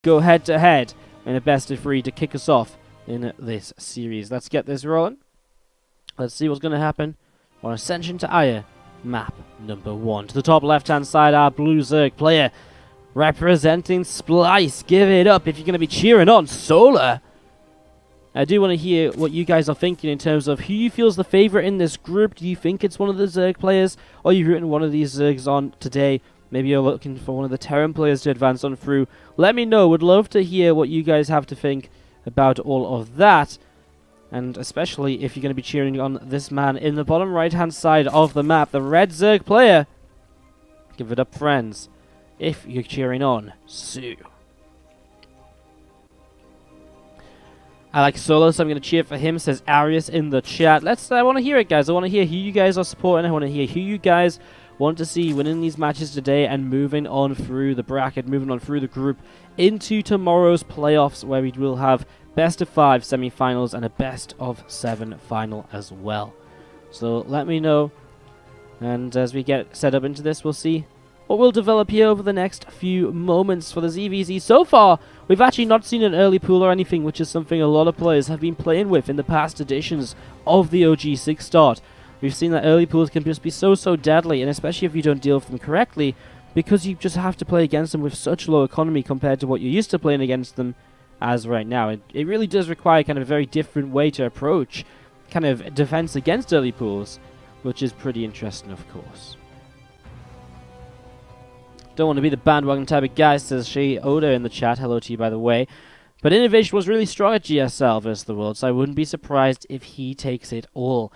go head-to-head in a best-of-3 to kick us off in this series. Let's get this rolling. Let's see what's going to happen on Ascension to Aya, map number 1. To the top left-hand side, our blue Zerg player representing Splice. Give it up if you're going to be cheering on soO. I do want to hear what you guys are thinking in terms of who you feel is the favorite in this group. Do you think it's one of the Zerg players, or are you rooting one of these Zergs on today? Maybe you're looking for one of the Terran players to advance on through. Let me know. Would love to hear what you guys have to think about all of that. And especially if you're going to be cheering on this man in the bottom right-hand side of the map, the red Zerg player. Give it up, friends, if you're cheering on soO. I like soO, so I'm going to cheer for him, says Arius in the chat. I want to hear it, guys. I want to hear who you guys are supporting. I want to hear who you guys want to see winning these matches today and moving on through the bracket, moving on through the group into tomorrow's playoffs, where we will have best-of-5 semi-finals and a best-of-7 final as well. So let me know, and as we get set up into this, we'll see what will develop here over the next few moments for the ZvZ. So far, we've actually not seen an early pool or anything, which is something a lot of players have been playing with in the past editions of the OG6 start. We've seen that early pools can just be so deadly, and especially if you don't deal with them correctly, because you just have to play against them with such low economy compared to what you're used to playing against them as right now. It really does require kind of a very different way to approach kind of defense against early pools, which is pretty interesting, of course. Don't want to be the bandwagon type of guy, says Shea Oda in the chat. Hello to you, by the way. But Innovation was really strong at GSL versus the World, so I wouldn't be surprised if he takes it all.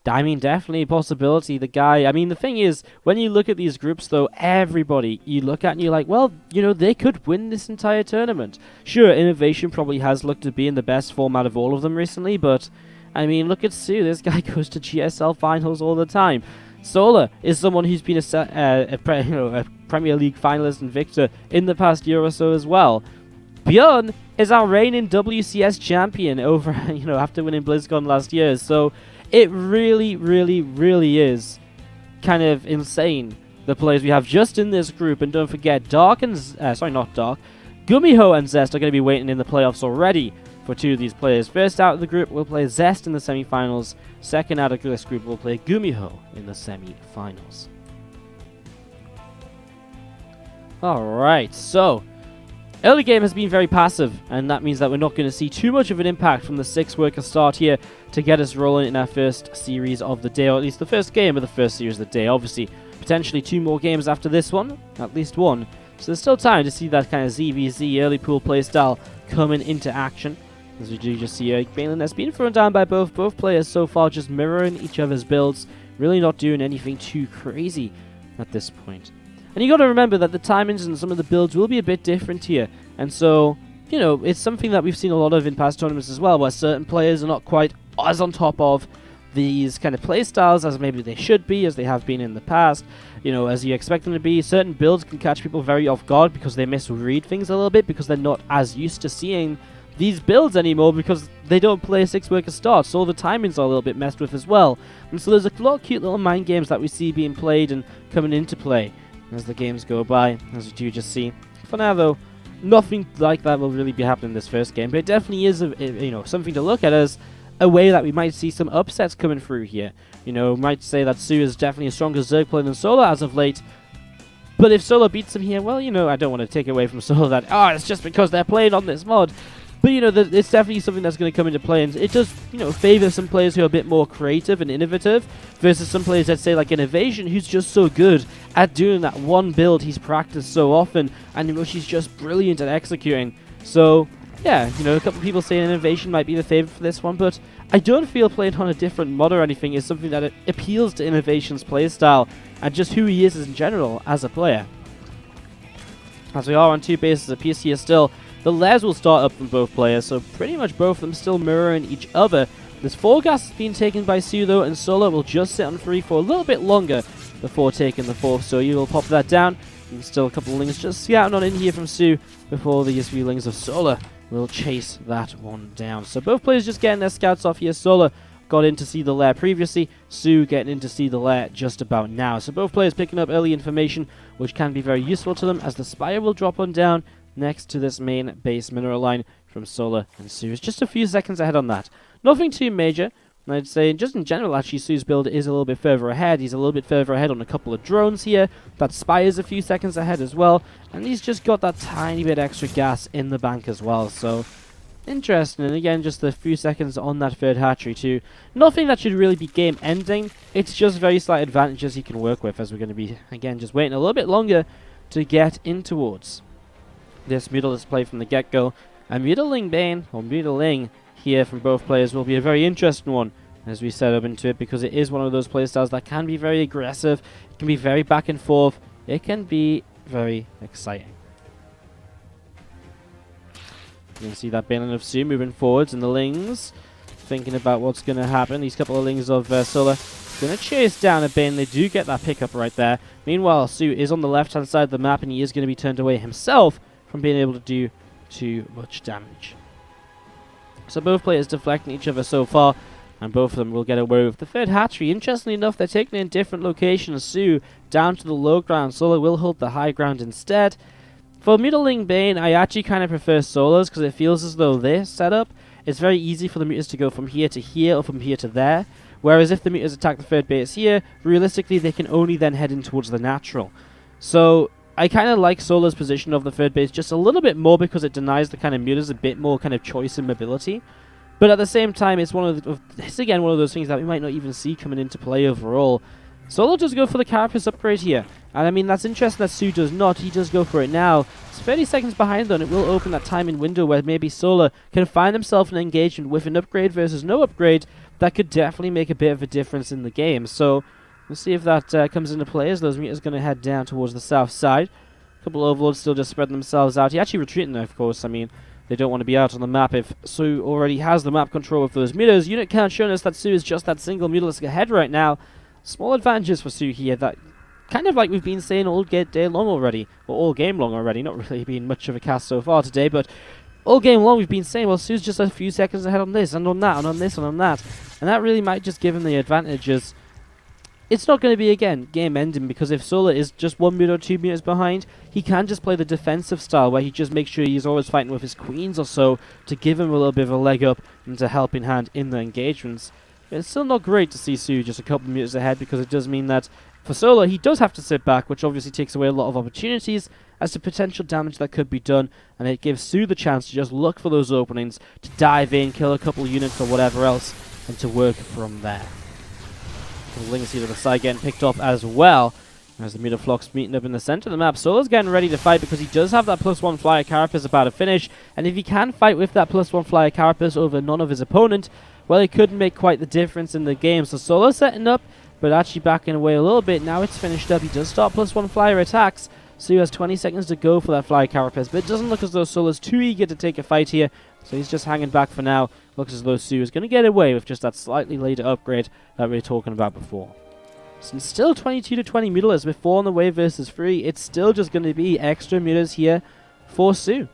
I mean, definitely a possibility. The guy, I mean, the thing is, when you look at these groups, though, everybody you look at and you're like, well, you know, they could win this entire tournament. Sure, Innovation probably has looked to be in the best form out of all of them recently, but, I mean, look at soO. This guy goes to GSL finals all the time. soO is someone who's been a Premier League finalist and victor in the past year or so as well. Bjorn is our reigning WCS champion over, after winning BlizzCon last year, so it really is kind of insane, the players we have just in this group. And don't forget, Gumiho and Zest are going to be waiting in the playoffs already for two of these players. First out of the group, we'll play Zest in the semi-finals. Second out of this group, we'll play Gumiho in the semi-finals. Alright, so early game has been very passive, and that means that we're not going to see too much of an impact from the 6-worker start here to get us rolling in our first series of the day, or at least the first game of the first series of the day. Obviously, potentially 2 more games after this one, at least 1. So there's still time to see that kind of ZvZ early pool playstyle coming into action. As we do just see Balin has been thrown down by both players so far, just mirroring each other's builds, really not doing anything too crazy at this point. And you got to remember that the timings and some of the builds will be a bit different here. And so, it's something that we've seen a lot of in past tournaments as well, where certain players are not quite as on top of these kind of playstyles as maybe they should be, as they have been in the past. As you expect them to be. Certain builds can catch people very off guard because they misread things a little bit, because they're not as used to seeing these builds anymore, because they don't play 6-worker starts, so all the timings are a little bit messed with as well. And so there's a lot of cute little mind games that we see being played and coming into play as the games go by, as we do just see. For now, though, nothing like that will really be happening in this first game, but it definitely is something to look at as a way that we might see some upsets coming through here. We might say that soO is definitely a stronger Zerg player than soO as of late, but if soO beats him here, well, I don't want to take away from soO that, it's just because they're playing on this mod. But, it's definitely something that's going to come into play, and it does, favor some players who are a bit more creative and innovative versus some players that say, like Innovation, who's just so good at doing that one build he's practiced so often, and which he's just brilliant at executing. So, yeah, a couple of people say Innovation might be the favorite for this one, but I don't feel playing on a different mod or anything is something that appeals to Innovation's playstyle and just who he is in general as a player. As we are on 2 bases apiece here still, the layers will start up from both players, so pretty much both of them still mirroring each other. This 4 gas has been taken by soO though, and soO will just sit on 3 for a little bit longer before taking the 4th, so you will pop that down. And still a couple of lings just scouting on in here from soO before these few lings of soO will chase that one down. So both players just getting their scouts off here. soO got in to see the lair previously, soO getting in to see the lair just about now. So both players picking up early information, which can be very useful to them, as the Spire will drop on down next to this main base mineral line from soO and soO. It's just a few seconds ahead on that. Nothing too major. I'd say just in general, actually, soO's build is a little bit further ahead. He's a little bit further ahead on a couple of drones here. That spy is a few seconds ahead as well. And he's just got that tiny bit extra gas in the bank as well. So, interesting. And again, just a few seconds on that third hatchery too. Nothing that should really be game ending. It's just very slight advantages he can work with, as we're going to be, again, just waiting a little bit longer to get in towards this Mutila's play from the get-go. And Mutiling Bane, or Mutiling, here from both players will be a very interesting one as we set up into it, because it is one of those playstyles that can be very aggressive, it can be very back and forth, it can be very exciting. You can see that Bane of soO moving forwards, and the Lings thinking about what's going to happen. These couple of Lings of soO going to chase down a Bane. They do get that pickup right there. Meanwhile, soO is on the left hand side of the map, and he is going to be turned away himself from being able to do too much damage. So both players deflecting each other so far, and both of them will get away with the third hatchery. Interestingly enough, they're taking in different locations. soO down to the low ground, soO will hold the high ground instead. For Mutiling Bane, I actually kind of prefer solos, because it feels as though this setup, it's very easy for the Mutas to go from here to here, or from here to there. Whereas if the Mutas attack the third base here, realistically they can only then head in towards the natural. So I kind of like soO's position of the third base just a little bit more, because it denies the kind of Mutas a bit more kind of choice and mobility. But at the same time, it's it's again one of those things that we might not even see coming into play overall. soO does go for the Carapace upgrade here. And I mean, that's interesting that soO does not. He does go for it now. It's 30 seconds behind though, and it will open that timing window where maybe soO can find himself in an engagement with an upgrade versus no upgrade that could definitely make a bit of a difference in the game. So we'll see if that comes into play, as those Mutas are going to head down towards the south side. A couple of Overlords still just spreading themselves out. He actually retreating there, of course. I mean, they don't want to be out on the map if soO already has the map control of those Mutas. Unit count showing us that soO is just that single Mutalisk ahead right now. Small advantages for soO here, that kind of like we've been saying all day long already, or all game long already. Not really been much of a cast so far today, but all game long we've been saying, well, soO's just a few seconds ahead on this, and on that, and on this, and on that. And that really might just give him the advantages. It's not going to be, again, game ending, because if soO is just 1 meter or 2 meters behind, he can just play the defensive style, where he just makes sure he's always fighting with his queens or so, to give him a little bit of a leg up, and to help in hand in the engagements. It's still not great to see soO just a couple of meters ahead, because it does mean that for soO, he does have to sit back, which obviously takes away a lot of opportunities as to potential damage that could be done, and it gives soO the chance to just look for those openings, to dive in, kill a couple of units or whatever else, and to work from there. The Lings here to the side getting picked off as well, as the Mutaflock's meeting up in the center of the map. soO's getting ready to fight, because he does have that +1 flyer Carapace about to finish, and if he can fight with that +1 flyer Carapace over none of his opponent, well, it could make quite the difference in the game. So soO's setting up, but actually backing away a little bit. Now it's finished up. He does start +1 flyer attacks. soO has 20 seconds to go for that flyer Carapace, but it doesn't look as though soO's too eager to take a fight here, so he's just hanging back for now. Looks as though soO is going to get away with just that slightly later upgrade that we were talking about before. So it's still 22 to 20 Mutalists with 4 on the way versus 3. It's still just going to be extra Mutas here for soO.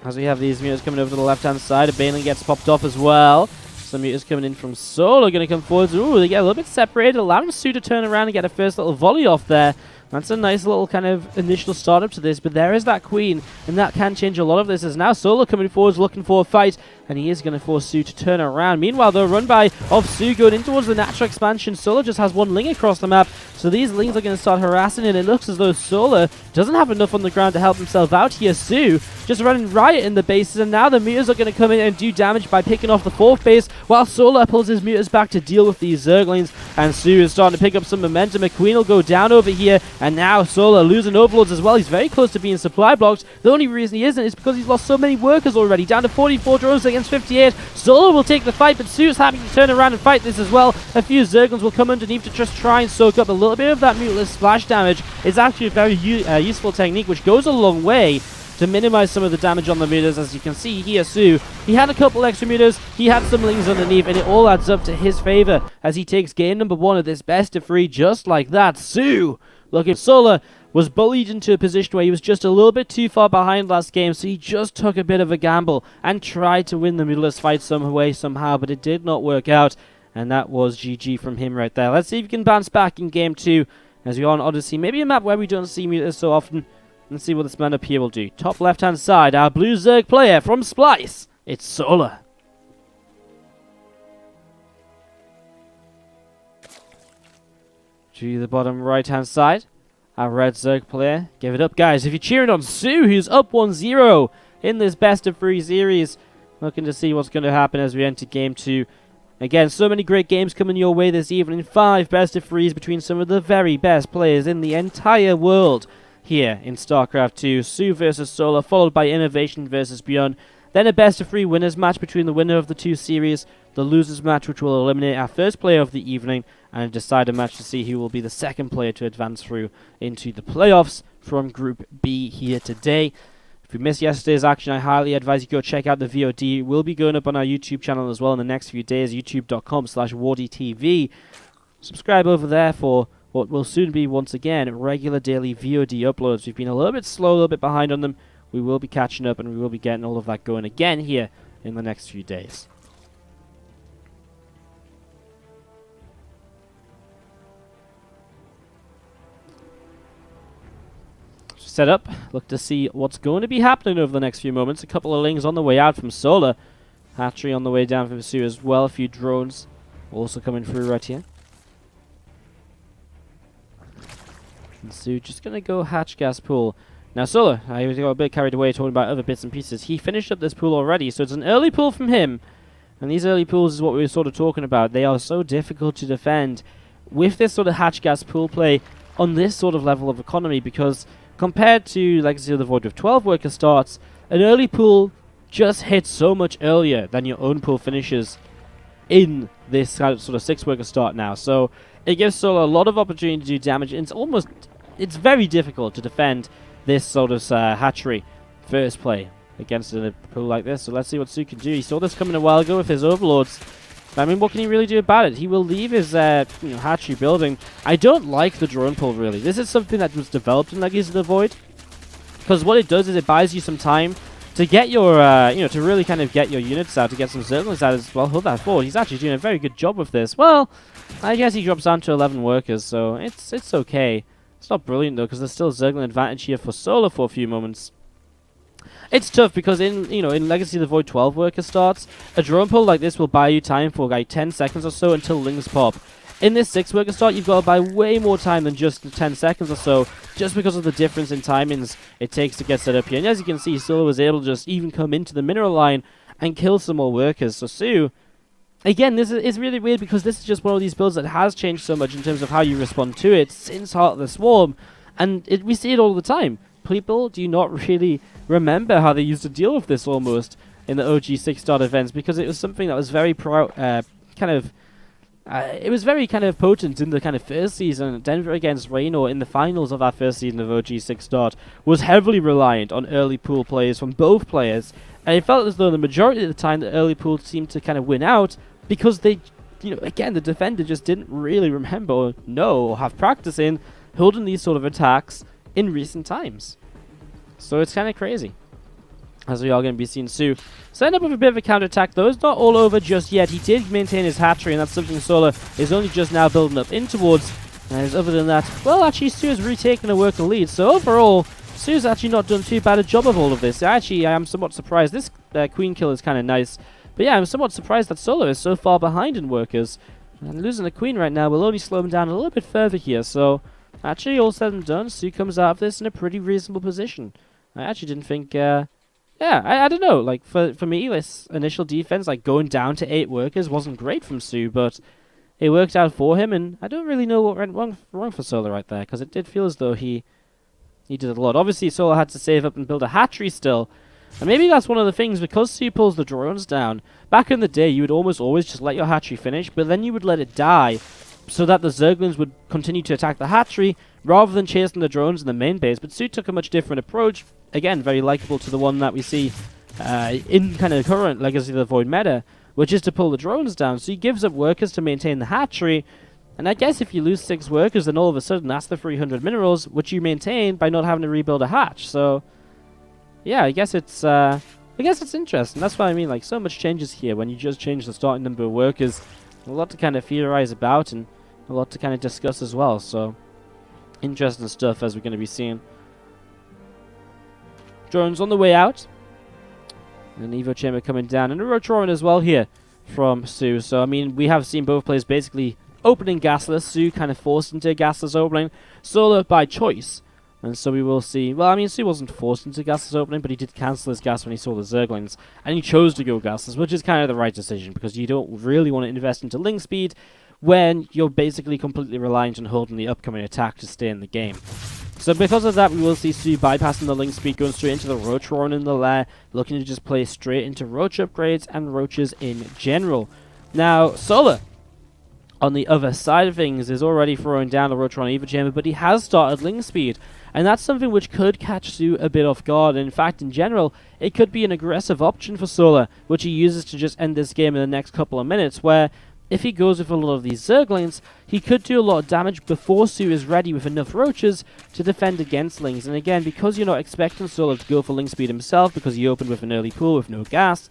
As we have these Mutas coming over to the left-hand side, a Baneling gets popped off as well. Some Mutas coming in from soO are going to come forwards. Ooh, they get a little bit separated, allowing soO to turn around and get a first little volley off there. That's a nice little kind of initial startup to this, but there is that Queen, and that can change a lot of this, as now soO coming forwards looking for a fight, and he is going to force soO to turn around. Meanwhile, the run by of soO going in towards the natural expansion. soO just has 1 Ling across the map, so these Lings are going to start harassing it. It looks as though soO doesn't have enough on the ground to help himself out here. soO just running riot in the bases, and now the Mutas are going to come in and do damage by picking off the 4th base, while soO pulls his Mutas back to deal with these Zerglings, and soO is starting to pick up some momentum. A Queen will go down over here, and now soO losing Overlords as well. He's very close to being supply blocked. The only reason he isn't is because he's lost so many workers already, down to 44 drones against 58. soO will take the fight, but soO's happy to turn around and fight this as well. A few Zerglings will come underneath to just try and soak up a little bit of that Mutalist splash damage. It's actually a very useful technique, which goes a long way to minimize some of the damage on the Mutas. As you can see here, soO, he had a couple extra Mutas, he had some Lings underneath, and it all adds up to his favor as he takes game number 1 of this best of 3 just like that. soO, looking, soO was bullied into a position where he was just a little bit too far behind last game, so he just took a bit of a gamble and tried to win the Mutalist fight some way, somehow, but it did not work out, and that was GG from him right there. Let's see if he can bounce back in game 2 as we are on Odyssey. Maybe a map where we don't see Mutas so often, Let's see what this man up here will do. Top left-hand side, our blue Zerg player from Splice. It's soO. To the bottom right-hand side, our red Zerg player. Give it up, guys. If you're cheering on soO, who's up 1-0 in this best-of-3 series. Looking to see what's going to happen as we enter Game 2. Again, so many great games coming your way this evening. 5 best-of-3s between some of the very best players in the entire world here in StarCraft 2. soO versus soO, followed by Innovation versus Beyond. Then a best-of-3 winners match between the winner of the 2 series, the losers match, which will eliminate our first player of the evening, and a decider match to see who will be the second player to advance through into the playoffs from Group B here today. If you missed yesterday's action, I highly advise you go check out the VOD. It will be going up on our YouTube channel as well in the next few days, youtube.com/WardiTV. Subscribe over there for what will soon be, once again, regular daily VOD uploads. We've been a little bit slow, a little bit behind on them. We will be catching up, and we will be getting all of that going again here in the next few days. Set up, look to see what's going to be happening over the next few moments. A couple of lings on the way out from soO. Hatchery on the way down from soO as well. A few drones also coming through right here. And soO just going to go hatch gas pool. Now soO, I got a bit carried away talking about other bits and pieces. He finished up this pool already, so it's an early pool from him. And these early pools is what we were sort of talking about. They are so difficult to defend with this sort of hatch gas pool play on this sort of level of economy, because compared to Legacy of the Void with 12 worker starts, an early pool just hits so much earlier than your own pool finishes in this kind of sort of 6 worker start now. So it gives soO a lot of opportunity to do damage, and it's very difficult to defend this sort of hatchery first play against a pool like this. So let's see what soO can do. He saw this coming a while ago with his overlords. I mean, what can he really do about it? He will leave his hatchery building. I don't like the drone pool, really. This is something that was developed in Legacy of the Void, because what it does is it buys you some time to get your, to really kind of get your units out, to get some Zerglings out as well. Hold that forward. He's actually doing a very good job with this. Well, I guess he drops down to 11 workers, so it's okay. It's not brilliant, though, because there's still Zergling advantage here for soO for a few moments. It's tough because in Legacy of the Void 12 worker starts, a drone pull like this will buy you time for like 10 seconds or so until lings pop. In this 6 worker start, you've got to buy way more time than just 10 seconds or so, just because of the difference in timings it takes to get set up here. And as you can see, soO was able to just even come into the mineral line and kill some more workers. So soO, again, this is really weird, because this is just one of these builds that has changed so much in terms of how you respond to it since Heart of the Swarm, and we see it all the time. People do not really remember how they used to deal with this almost in the OG 6-star events, because it was something that was very it was very kind of potent in the kind of first season. Denver against Raynor in the finals of our first season of OG 6-star was heavily reliant on early pool plays from both players, and it felt as though the majority of the time the early pool seemed to kind of win out, because they, again, the defender just didn't really remember or know or have practice in holding these sort of attacks in recent times. So it's kind of crazy, as we are going to be seeing soO set up with a bit of a counterattack, though. It's not all over just yet. He did maintain his hatchery, and that's something soO is only just now building up in towards. And other than that, well, actually, soO has retaken a worker lead. So overall, soO's actually not done too bad a job of all of this. Actually, I am somewhat surprised. This queen kill is kind of nice. But yeah, I'm somewhat surprised that soO is so far behind in workers. And losing a queen right now will only slow him down a little bit further here. So actually, all said and done, soO comes out of this in a pretty reasonable position. I actually didn't think, I don't know, like, for me, this initial defense, like, going down to 8 workers wasn't great from soO, but it worked out for him, and I don't really know what went wrong for soO right there, because it did feel as though he did a lot. Obviously, soO had to save up and build a hatchery still, and maybe that's one of the things, because soO pulls the drones down. Back in the day, you would almost always just let your hatchery finish, but then you would let it die, so that the Zerglings would continue to attack the hatchery, rather than chasing the drones in the main base. But soO took a much different approach, again, very likable to the one that we see in kind of current Legacy of the Void meta, which is to pull the drones down. So he gives up workers to maintain the hatchery, and I guess if you lose 6 workers, then all of a sudden that's the 300 minerals, which you maintain by not having to rebuild a hatch. So yeah, I guess it's interesting. That's what I mean, like, so much changes here when you just change the starting number of workers. A lot to kind of theorize about, and a lot to kind of discuss as well. So interesting stuff as we're going to be seeing. drones on the way out. And an Evo Chamber coming down. And a Rotoran as well here from soO. So, I mean, we have seen both players basically opening gasless. soO kind of forced into a gasless opening. soO by choice. And so we will see. Well, I mean, soO wasn't forced into gasless opening, but he did cancel his gas when he saw the Zerglings. And he chose to go gasless, which is kind of the right decision, because you don't really want to invest into Ling speed when you're basically completely reliant on holding the upcoming attack to stay in the game. So because of that, we will see soO bypassing the Ling speed, going straight into the Rotoran in the lair, looking to just play straight into Roach upgrades and Roaches in general. Now, soO, on the other side of things, is already throwing down the Rotoran Evo Chamber, but he has started Ling speed. And that's something which could catch soO a bit off guard. And in fact, in general, it could be an aggressive option for soO, which he uses to just end this game in the next couple of minutes, where if he goes with a lot of these Zerglings, he could do a lot of damage before soO is ready with enough Roaches to defend against Lings. And again, because you're not expecting soO to go for Ling speed himself, because he opened with an early pool with no gas,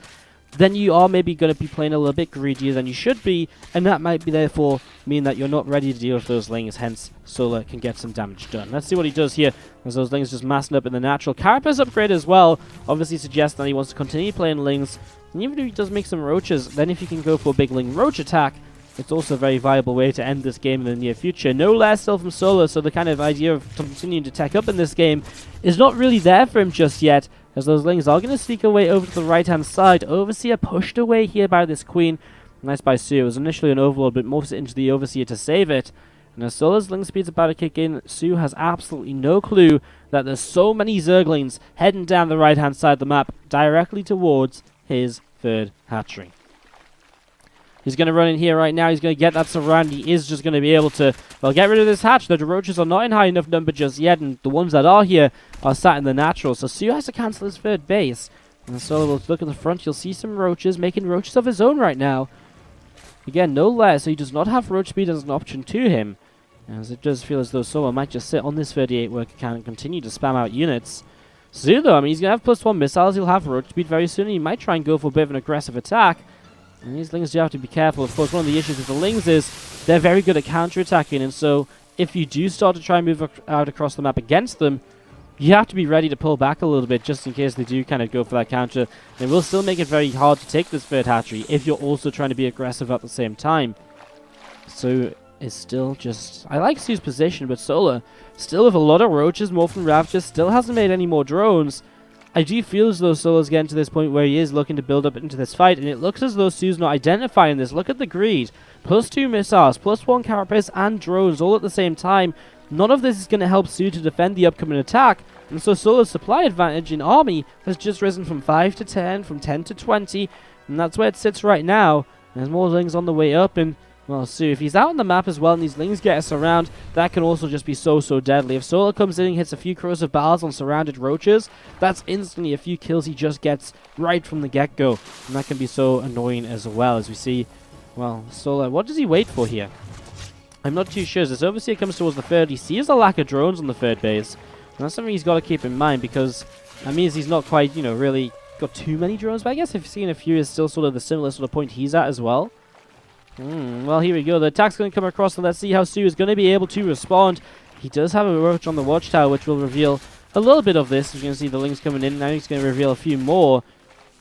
then you are maybe going to be playing a little bit greedier than you should be, and that might be therefore mean that you're not ready to deal with those Lings, hence soO can get some damage done. Let's see what he does here, as those Lings just massing up in the natural. Carapace upgrade as well obviously suggests that he wants to continue playing Lings, and even if he does make some Roaches, then if you can go for a big Ling Roach attack, it's also a very viable way to end this game in the near future. No less still from soO, so the kind of idea of continuing to tech up in this game is not really there for him just yet, as those Lings are going to sneak away over to the right-hand side. Overseer pushed away here by this Queen. Nice by soO. It was initially an Overlord, but morphs it into the Overseer to save it. And as soO's Ling speed's about to kick in, soO has absolutely no clue that there's so many Zerglings heading down the right-hand side of the map directly towards his third hatchery. He's going to run in here right now. He's going to get that surround. He is just going to be able to, well, get rid of this hatch. The Roaches are not in high enough number just yet, and the ones that are here are sat in the natural. So soO has to cancel his third base. And so we'll look at the front. You'll see some Roaches making Roaches of his own right now. Again, no less. So he does not have Roach speed as an option to him, as it does feel as though soO might just sit on this 38 worker count and continue to spam out units. soO, though, I mean, he's going to have +1 missiles. He'll have Roach speed very soon. He might try and go for a bit of an aggressive attack. And these Lings do have to be careful. Of course, one of the issues with the Lings is they're very good at counter-attacking, and so if you do start to try and move out across the map against them, you have to be ready to pull back a little bit just in case they do kind of go for that counter. It will still make it very hard to take this third hatchery if you're also trying to be aggressive at the same time. soO is still just... I like soO's position, but soO, still with a lot of Roaches, Morphin Ravagers, still hasn't made any more drones. I do feel as though soO's getting to this point where he is looking to build up into this fight, and it looks as though soO's not identifying this. Look at the greed. +2 missiles, +1 carapace, and drones all at the same time. None of this is going to help soO to defend the upcoming attack, and so soO's supply advantage in army has just risen from 5 to 10, from 10 to 20, and that's where it sits right now. There's more Lings on the way up, and well, soO, if he's out on the map as well and these Lings get us around, that can also just be so deadly. If soO comes in and hits a few corrosive battles on surrounded Roaches, that's instantly a few kills he just gets right from the get-go. And that can be so annoying as well, as we see, well, soO, what does he wait for here? I'm not too sure. As this Overseer comes towards the third, he sees a lack of drones on the third base. And that's something he's got to keep in mind, because that means he's not quite, you know, really got too many drones. But I guess if you've seen a few, is still sort of the similar sort of point he's at as well. Well, here we go. The attack's going to come across, and let's see how soO is going to be able to respond. He does have a Roach on the Watchtower, which will reveal a little bit of this. You're going to see the Lings coming in. Now he's going to reveal a few more.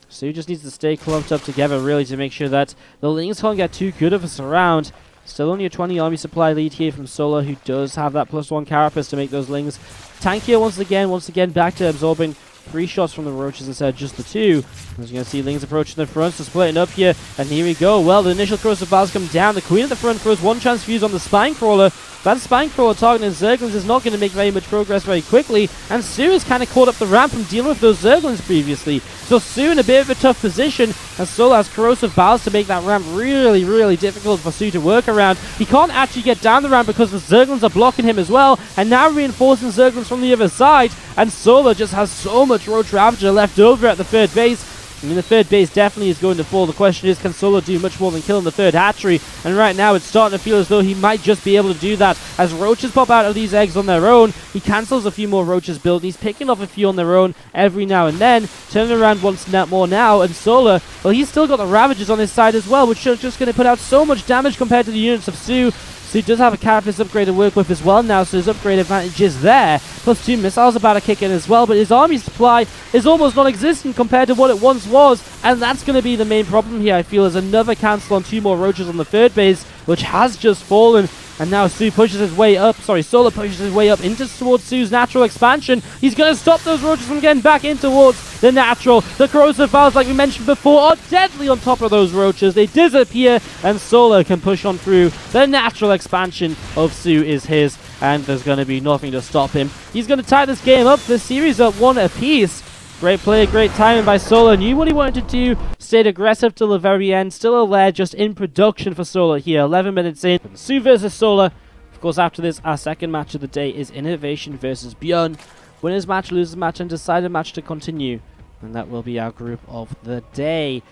soO just needs to stay clumped up together, really, to make sure that the Lings can't get too good of a surround. Still only a 20 army supply lead here from soO, who does have that +1 carapace to make those Lings tankier once again, back to absorbing 3 shots from the Roaches instead of just the 2. As you're going to see Lings approaching the front, so splitting up here, and here we go. Well, the initial corrosive battles come down. The Queen at the front throws 1 transfuse on the Spine Crawler. That Spine Crawler targeting Zerglings is not going to make very much progress very quickly, and soO has kind of caught up the ramp from dealing with those Zerglings previously. So soO in a bit of a tough position, and soO has corrosive battles to make that ramp really difficult for soO to work around. He can't actually get down the ramp because the Zerglings are blocking him as well, and now reinforcing Zerglings from the other side, and soO just has so much Roach Ravager left over at the third base. I mean, the third base definitely is going to fall. The question is, can soO do much more than killing the third hatchery? And right now, it's starting to feel as though he might just be able to do that. As Roaches pop out of these eggs on their own, he cancels a few more Roaches build. He's picking off a few on their own every now and then, turning around once more now. And soO, well, he's still got the Ravagers on his side as well, which are just going to put out so much damage compared to the units of soO. So he does have a carapace upgrade to work with as well now, so his upgrade advantage is there. Plus 2 missiles about to kick in as well, but his army supply is almost non-existent compared to what it once was, and that's going to be the main problem here, I feel, is another cancel on 2 more roaches on the third base, which has just fallen. And now soO pushes his way up, solar pushes his way up towards soO's natural expansion. He's going to stop those roaches from getting back in towards the natural. The corrosive files, like we mentioned before, are deadly on top of those roaches. They disappear, and solar can push on through. The natural expansion of soO is his, and there's going to be nothing to stop him. He's going to tie this game up, this series at 1 apiece. Great play, great timing by solar. Knew what he wanted to do. Stayed aggressive till the very end. Still a lair just in production for solar here. 11 minutes in. soO versus solar. Of course, after this, our second match of the day is Innovation versus Bjorn. Winners match, losers match, and decided match to continue. And that will be our group of the day.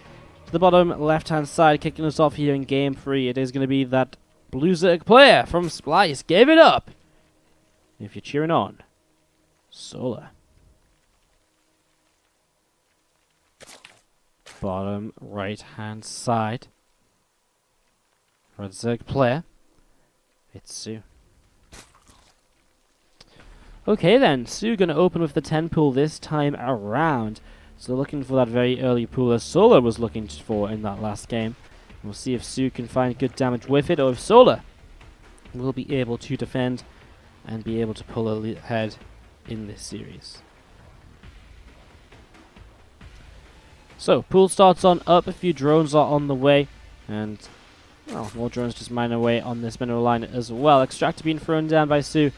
To the bottom left-hand side, kicking us off here in Game 3, it is going to be that Blue Zerg player from Splice. Give it up if you're cheering on solar. Bottom right-hand side. Red Zerg player. It's soO. Okay then, soO going to open with the 10 pool this time around. So looking for that very early pool as solar was looking for in that last game. We'll see if soO can find good damage with it, or if solar will be able to defend and be able to pull ahead in this series. So, pool starts on up, a few drones are on the way, and, well, more drones just mine away on this mineral line as well. Extractor being thrown down by soO,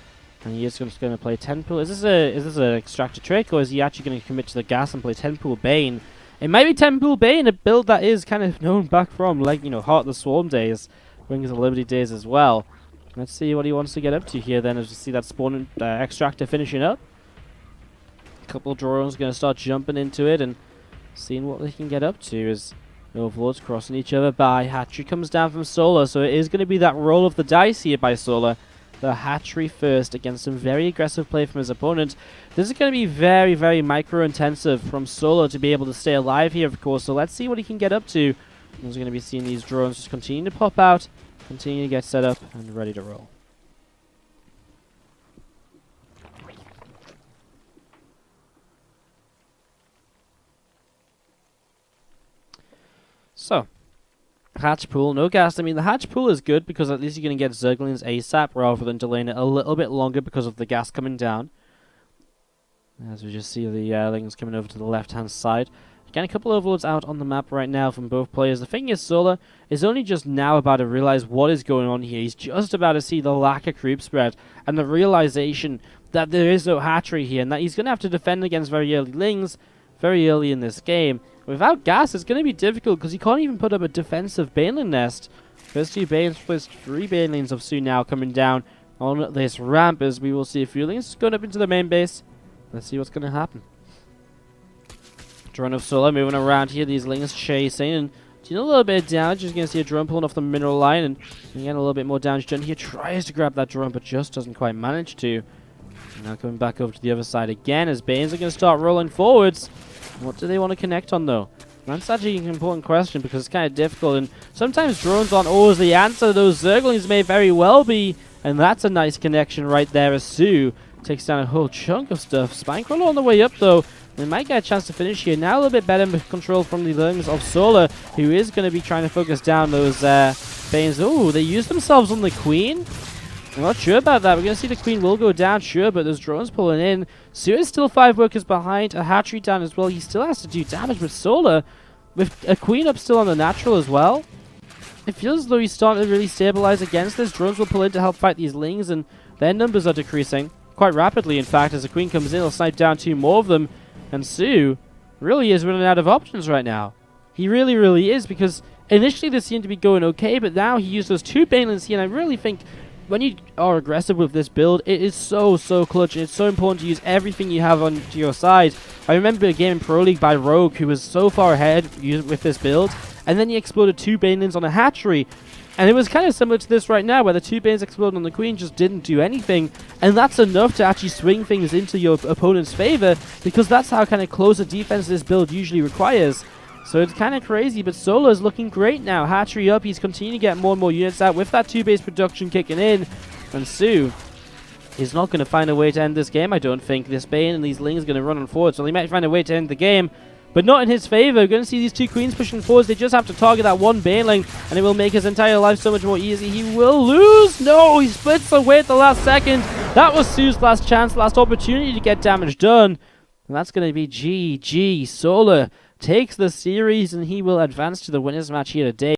and he is just going to play 10 pool. Is this an extractor trick, or is he actually going to commit to the gas and play 10 pool Bane? It might be 10 pool Bane, a build that is kind of known back from, like, Heart of the Swarm days, Wings of Liberty days as well. Let's see what he wants to get up to here then, as we see that spawn extractor finishing up. A couple of drones going to start jumping into it, and seeing what they can get up to as Overlords crossing each other by. Hatchery comes down from solar, so it is going to be that roll of the dice here by solar. The hatchery first against some very aggressive play from his opponent. This is going to be very, very micro-intensive from solar to be able to stay alive here, of course, so let's see what he can get up to. He's going to be seeing these drones just continue to pop out, continue to get set up, and ready to roll. So, hatch pool, no gas. I mean, the hatch pool is good because at least you're going to get Zerglings ASAP rather than delaying it a little bit longer because of the gas coming down. As we just see the Lings coming over to the left-hand side. Again, a couple of overlords out on the map right now from both players. The thing is, solar is only just now about to realize what is going on here. He's just about to see the lack of creep spread and the realization that there is no hatchery here and that he's going to have to defend against very early Lings very early in this game. Without gas, it's going to be difficult because he can't even put up a defensive Baneling nest. First 2 Banes plus 3 Banelings of soO now coming down on this ramp as we will see a few Lings going up into the main base. Let's see what's going to happen. Drone of solar moving around here. These Lings chasing and doing a little bit of damage. You're going to see a drone pulling off the mineral line and again a little bit more damage done here. Tries to grab that drone but just doesn't quite manage to. And now coming back over to the other side again as Banes are going to start rolling forwards. What do they want to connect on though? That's actually an important question because it's kind of difficult and sometimes drones aren't always the answer. Those Zerglings may very well be, and that's a nice connection right there as soO takes down a whole chunk of stuff. Spinecrawler on the way up though. They might get a chance to finish here. Now a little bit better control from the Lings of solar, who is going to be trying to focus down those Banes. Oh, they used themselves on the Queen? I'm not sure about that. We're going to see the Queen will go down, sure, but there's drones pulling in. soO is still 5 workers behind. A hatchery down as well. He still has to do damage with solar. With a Queen up still on the natural as well. It feels as though he's starting to really stabilize against this. Drones will pull in to help fight these Lings, and their numbers are decreasing. Quite rapidly, in fact, as the Queen comes in, he'll snipe down 2 more of them. And soO really is running out of options right now. He really, really is, because initially this seemed to be going okay, but now he used those 2 Banelings here, and I really think when you are aggressive with this build, it is so clutch, and it's so important to use everything you have on to your side. I remember a game in Pro League by Rogue who was so far ahead with this build, and then he exploded 2 Banelings on a hatchery. And it was kind of similar to this right now, where the 2 Banes exploded on the Queen just didn't do anything, and that's enough to actually swing things into your opponent's favor, because that's how kind of close a defense this build usually requires. So it's kind of crazy, but soO is looking great now. Hatchery up, he's continuing to get more and more units out with that 2-base production kicking in. And soO is not going to find a way to end this game, I don't think. This Bane and these Lings are going to run on forward, so he might find a way to end the game. But not in his favor. We're going to see these 2 Queens pushing forwards. They just have to target that 1 Baneling, and it will make his entire life so much more easy. He will lose. No, he splits away at the last second. That was soO's last chance, last opportunity to get damage done. And that's going to be GG. soO takes the series, and he will advance to the winners match here today.